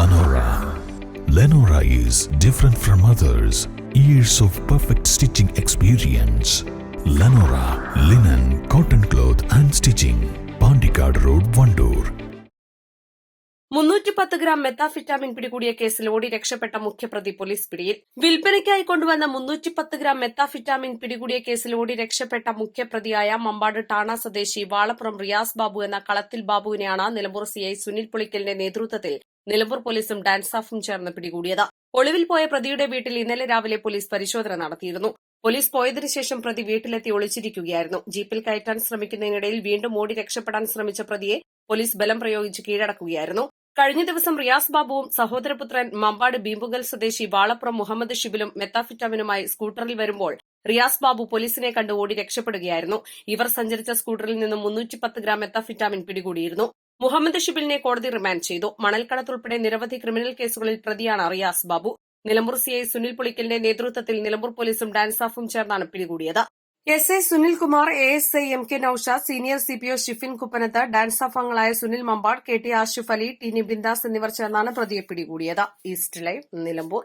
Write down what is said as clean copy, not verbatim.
Lenora. Lenora is different from others. Years of perfect stitching experience. Lenora, linen, cotton cloth and stitching. Pandikad Road, Vandoor. 310 gram methamphetamine പിടികൂടിയ കേസിൽ ഓടി രക്ഷപ്പെട്ട മുഖ്യപ്രതി police പിടിയിൽ. വിൽപ്പനയ്ക്കായി കൊണ്ടുവന്ന 310 gram methamphetamine പിടികൂടിയ കേസിൽ ഓടി രക്ഷപ്പെട്ട മുഖ്യപ്രതിയായ മമ്പാട് ടാണ സ്വദേശി വാളപ്പുറം റിയാസ് ബാബു എന്ന കളത്തിൽ ബാബുവിനെയാണ് നിലമ്പൂർ സിഐ സുനിൽ പുളിക്കലിന്റെ നേതൃത്വത്തിൽ നിലമ്പൂർ പോലീസും ഡാൻസാഫും ചേർന്ന് പിടികൂടിയത്. ഒളിവിൽ പോയ പ്രതിയുടെ വീട്ടിൽ ഇന്നലെ രാവിലെ പോലീസ് പരിശോധന നടത്തിയിരുന്നു. പോലീസ് പോയതിനു ശേഷം പ്രതി വീട്ടിലെത്തി ഒളിച്ചിരിക്കുകയായിരുന്നു. ജീപ്പിൽ കയറ്റാൻ ശ്രമിക്കുന്നതിനിടയിൽ വീണ്ടും ഓടി രക്ഷപ്പെടാൻ ശ്രമിച്ച പ്രതിയെ പോലീസ് ബലം പ്രയോഗിച്ച് കീഴടക്കുകയായിരുന്നു. കഴിഞ്ഞ ദിവസം റിയാസ് ബാബുവും സഹോദരപുത്രൻ മമ്പാട് ബീമ്പുങ്കൽ സ്വദേശി വാളപ്പുറം മുഹമ്മദ് ഷിബിലും മെത്താഫിറ്റാമിനുമായി സ്കൂട്ടറിൽ വരുമ്പോൾ റിയാസ് ബാബു പോലീസിനെ കണ്ട് ഓടി രക്ഷപ്പെടുകയായിരുന്നു. ഇവർ സഞ്ചരിച്ച സ്കൂട്ടറിൽ നിന്നും 310 ഗ്രാം മെത്താഫിറ്റാമിൻ പിടികൂടിയിരുന്നു. മുഹമ്മദ് ഷിബിലിനെ കോടതി റിമാൻഡ് ചെയ്തു. മണൽക്കടത്തുൾപ്പെടെ നിരവധി ക്രിമിനൽ കേസുകളിൽ പ്രതിയാണ് റിയാസ് ബാബു. നിലമ്പൂർ സിഐ സുനിൽ പുളിക്കലിന്റെ നേതൃത്വത്തിൽ നിലമ്പൂർ പോലീസും ഡാൻസാഫും ചേർന്നാണ് പിടികൂടിയത്. S I Sunilkumar, ASI MK Noushad, senior CPO Shifin Kuppanath, DANSAF അംഗങ്ങളായ സുനിൽ മമ്പാട്, KT ആഷിഫ് അലി, ടി നിബിന്ദാസ് എന്നിവർ ചേർന്നാണ് പ്രതിയെ പിടികൂടിയത്. East live, Nilambur.